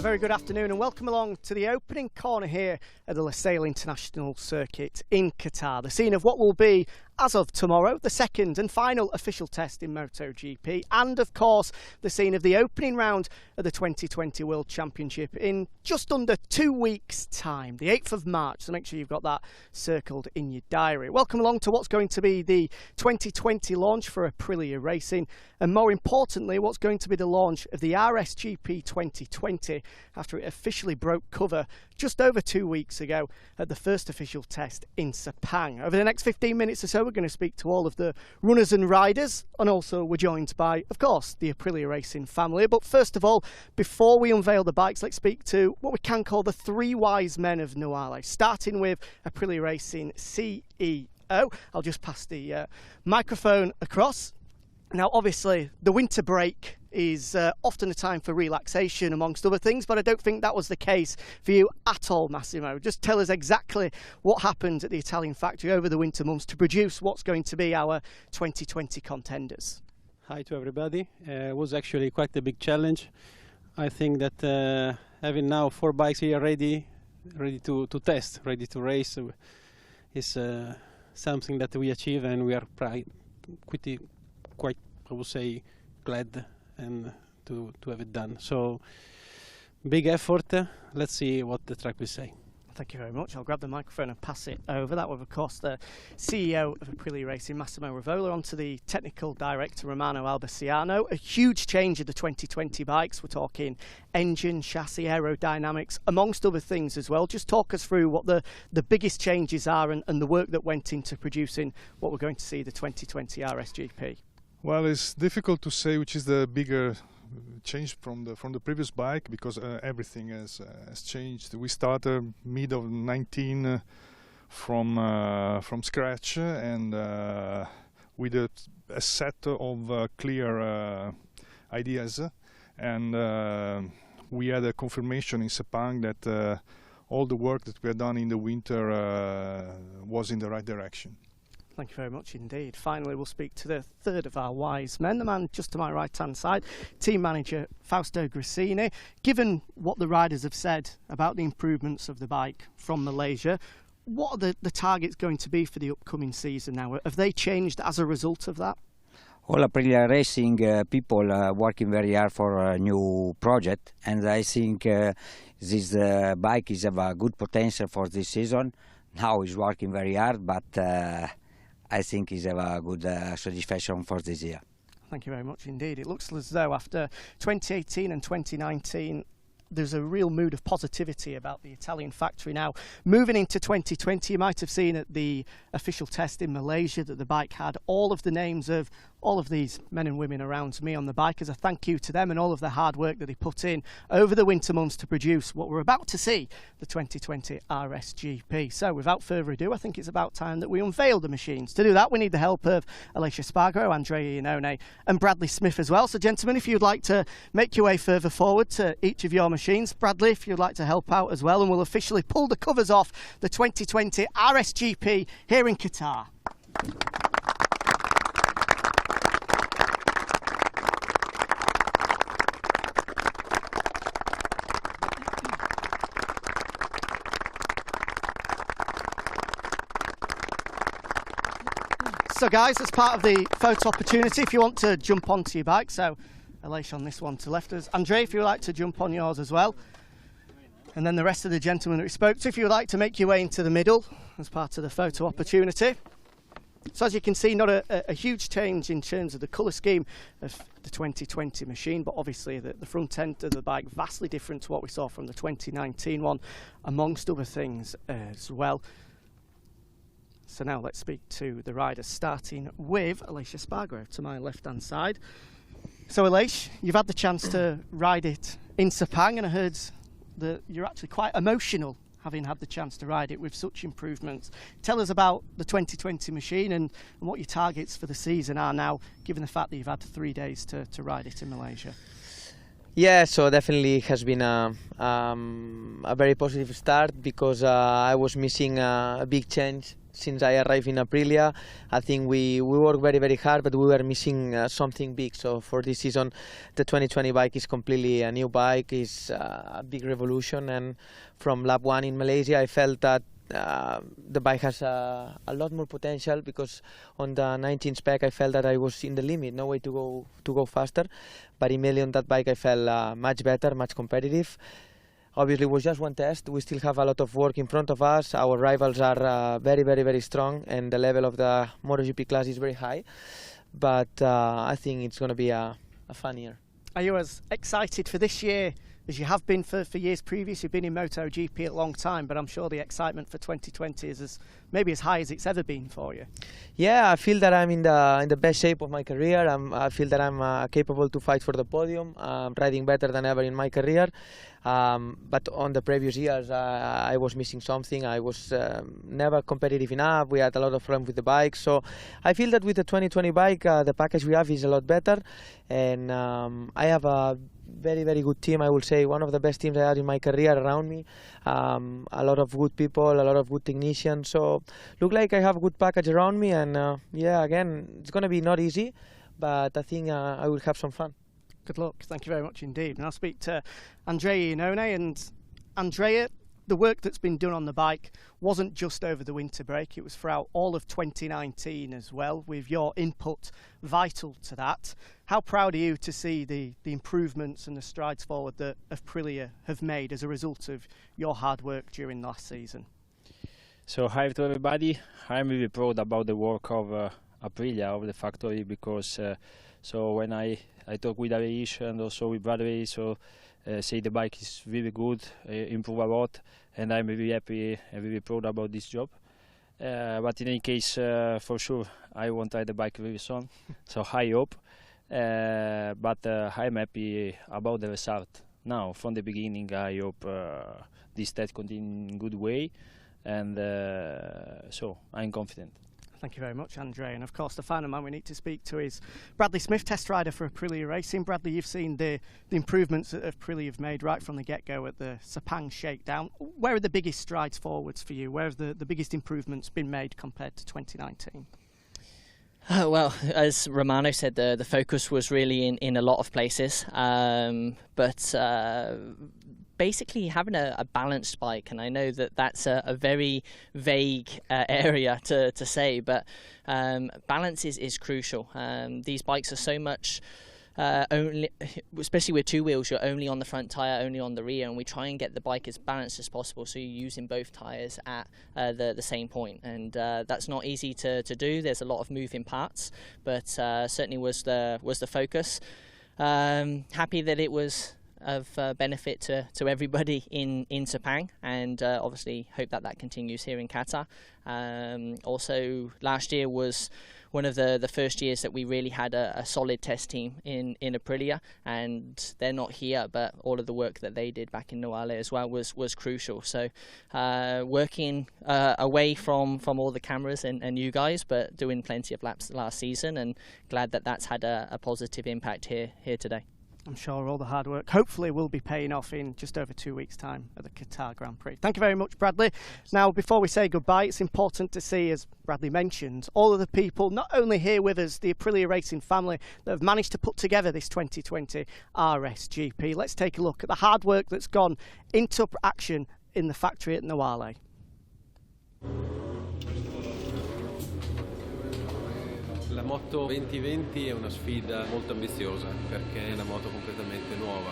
very good afternoon and welcome along to the opening corner here at the Lusail International Circuit in Qatar, the scene of what will be, as of tomorrow, the second and final official test in MotoGP, and of course the scene of the opening round of the 2020 World Championship in just under 2 weeks' time, the 8th of March, so make sure you've got that circled in your diary. Welcome along to what's going to be the 2020 launch for Aprilia Racing, and more importantly, what's going to be the launch of the RSGP 2020 after it officially broke cover just over 2 weeks ago at the first official test in Sepang. Over the next 15 minutes or so, we're going to speak to all of the runners and riders, and also we're joined by, of course, the Aprilia Racing family. But first of all, before we unveil the bikes, let's speak to what we can call the three wise men of Nuale, starting with Aprilia Racing CEO. I'll just pass the microphone across. Now, obviously, the winter break is often a time for relaxation, amongst other things, but I don't think that was the case for you at all, Massimo. Just tell us exactly what happened at the Italian factory over the winter months to produce what's going to be our 2020 contenders. Hi to everybody. It was actually quite a big challenge. I think that having now 4 bikes here ready to test, ready to race, is something that we achieve, and we are quite, I would say, glad and to have it done. So big effort. Let's see what the track will say. Thank you very much. I'll grab the microphone and pass it over. That was, of course, the CEO of Aprilia Racing, Massimo Rivola, on to the technical director, Romano Albesiano. A huge change of the 2020 bikes. We're talking engine, chassis, aerodynamics, amongst other things as well. Just talk us through what the biggest changes are and the work that went into producing what we're going to see, the 2020 RSGP. Well, it's difficult to say which is the bigger change from the previous bike, because everything has changed. We started mid of 19 from scratch, and with a set of clear ideas, and we had a confirmation in Sepang that all the work that we had done in the winter was in the right direction. Thank you very much indeed. Finally, we'll speak to the third of our wise men, the man just to my right-hand side, team manager Fausto Grissini. Given what the riders have said about the improvements of the bike from Malaysia, what are the targets going to be for the upcoming season now? Have they changed as a result of that? All Aprilia Racing people are working very hard for a new project, and I think this bike is have a good potential for this season. Now he's working very hard, but I think he's have a good satisfaction for this year. Thank you very much indeed. It looks as though after 2018 and 2019 there's a real mood of positivity about the Italian factory now. Moving into 2020, you might have seen at the official test in Malaysia that the bike had all of the names of all of these men and women around me on the bike as a thank you to them and all of the hard work that they put in over the winter months to produce what we're about to see, the 2020 RSGP. So without further ado, I think it's about time that we unveil the machines. To do that, we need the help of Alicia Spargo, Andrea Iannone and Bradley Smith as well. So gentlemen, if you'd like to make your way further forward to each of your machines. Bradley, if you'd like to help out as well, and we'll officially pull the covers off the 2020 RSGP here in Qatar. So guys, as part of the photo opportunity, if you want to jump onto your bike, so Alicia on this one to left us. Andrea, if you would like to jump on yours as well. And then the rest of the gentlemen that we spoke to, if you would like to make your way into the middle as part of the photo opportunity. So as you can see, not a huge change in terms of the colour scheme of the 2020 machine, but obviously the front end of the bike vastly different to what we saw from the 2019 one, amongst other things as well. So now let's speak to the riders, starting with Alicia Spargo to my left-hand side. So Alicia, you've had the chance to ride it in Sepang, and I heard that you're actually quite emotional having had the chance to ride it with such improvements. Tell us about the 2020 machine and what your targets for the season are now, given the fact that you've had 3 days to ride it in Malaysia. Yeah, so definitely has been a very positive start, because I was missing a big change since I arrived in Aprilia. I think we worked very hard, but we were missing something big. So for this season, the 2020 bike is completely a new bike. It's a big revolution, and from lap 1 in Malaysia, I felt that the bike has a lot more potential, because on the 19 spec I felt that I was in the limit, no way to go faster. But immediately on that bike I felt much better, much competitive. Obviously it was just one test. We still have a lot of work in front of us. Our rivals are very strong, and the level of the MotoGP class is very high. But I think it's going to be a fun year. Are you as excited for this year as you have been for years previous? You've been in MotoGP a long time, but I'm sure the excitement for 2020 is maybe as high as it's ever been for you. Yeah, I feel that I'm in the best shape of my career. I feel that I'm capable to fight for the podium. I'm riding better than ever in my career. But on the previous years, I was missing something. I was never competitive enough. We had a lot of problems with the bike. So I feel that with the 2020 bike, the package we have is a lot better. And I have a very good team. I will say one of the best teams I had in my career around me. A lot of good people, a lot of good technicians. So look like I have a good package around me. And yeah, again, it's going to be not easy, but I think I will have some fun. Good luck. Thank you very much indeed. And I'll speak to Andrea Iannone. And Andrea, the work that's been done on the bike wasn't just over the winter break. It was throughout all of 2019 as well, with your input vital to that. How proud are you to see the improvements and the strides forward that Aprilia have made as a result of your hard work during last season? So hi to everybody. I'm really proud about the work of Aprilia, of the factory, because so when I talk with Arish and also with Bradley, so say the bike is really good, improve a lot, and I'm really happy and really proud about this job. But in any case, for sure, I won't ride the bike very soon, so I hope. But I'm happy about the result. Now, from the beginning, I hope this test continue in good way, and so I'm confident. Thank you very much, Andre. And of course, the final man we need to speak to is Bradley Smith, test rider for Aprilia Racing. Bradley, you've seen the improvements that Aprilia have made right from the get-go at the Sepang shakedown. Where are the biggest strides forwards for you? Where have the biggest improvements been made compared to 2019? Well, as Romano said, the focus was really in a lot of places, but basically having a balanced bike, and I know that that's a very vague area to say, but balance is crucial. These bikes are so much only, especially with two wheels, you're only on the front tyre, only on the rear, and we try and get the bike as balanced as possible, so you're using both tyres at the same point, and that's not easy to do. There's a lot of moving parts, but certainly was the focus. Happy that it was of benefit to everybody in Sepang, and obviously hope that continues here in Qatar. Also, last year was one of the first years that we really had a solid test team in Aprilia, and they're not here, but all of the work that they did back in Noale as well was crucial. So working away from all the cameras and you guys, but doing plenty of laps last season, and glad that that's had a positive impact here today. I'm sure all the hard work hopefully will be paying off in just over 2 weeks' time at the Qatar Grand Prix. Thank you very much, Bradley. Now, before we say goodbye, it's important to see, as Bradley mentioned, all of the people not only here with us, the Aprilia Racing family, that have managed to put together this 2020 RSGP. Let's take a look at the hard work that's gone into action in the factory at Noale. La Moto 2020 è una sfida molto ambiziosa perché è una moto completamente nuova.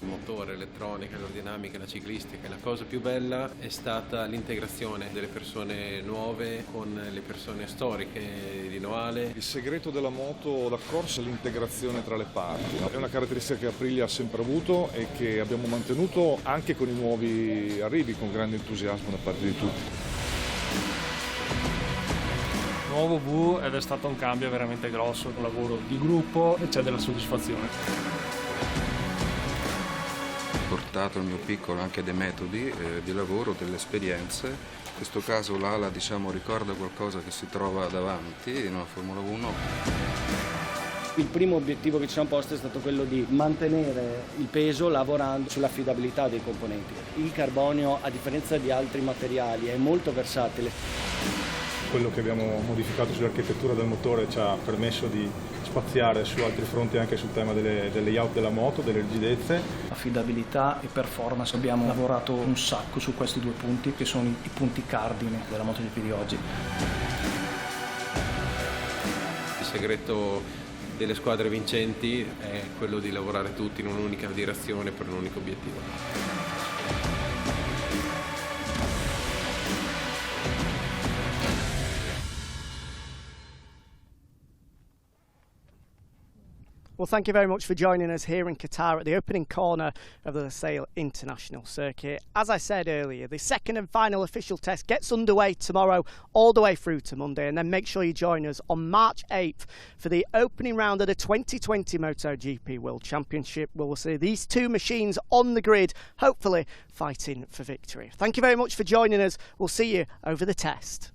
Il motore, l'elettronica, l'aerodinamica, la ciclistica. La cosa più bella è stata l'integrazione delle persone nuove con le persone storiche di Noale. Il segreto della moto da corsa è l'integrazione tra le parti. È una caratteristica che Aprilia ha sempre avuto e che abbiamo mantenuto anche con i nuovi arrivi, con grande entusiasmo da parte di tutti. Nuovo V ed è stato un cambio veramente grosso, un lavoro di gruppo e c'è della soddisfazione. Ho portato il mio piccolo anche dei metodi di lavoro, delle esperienze. In questo caso l'ala ricorda qualcosa che si trova davanti in una Formula 1. Il primo obiettivo che ci siamo posti è stato quello di mantenere il peso lavorando sull'affidabilità dei componenti. Il carbonio, a differenza di altri materiali, è molto versatile. Quello che abbiamo modificato sull'architettura del motore ci ha permesso di spaziare su altri fronti anche sul tema delle layout della moto, delle rigidezze. Affidabilità e performance, abbiamo lavorato un sacco su questi due punti che sono i punti cardine della MotoGP di oggi. Il segreto delle squadre vincenti è quello di lavorare tutti in un'unica direzione per un unico obiettivo. Well, thank you very much for joining us here in Qatar at the opening corner of the Losail International Circuit. As I said earlier, the second and final official test gets underway tomorrow all the way through to Monday, and then make sure you join us on March 8th for the opening round of the 2020 MotoGP World Championship. We'll see these two machines on the grid, hopefully fighting for victory. Thank you very much for joining us. We'll see you over the test.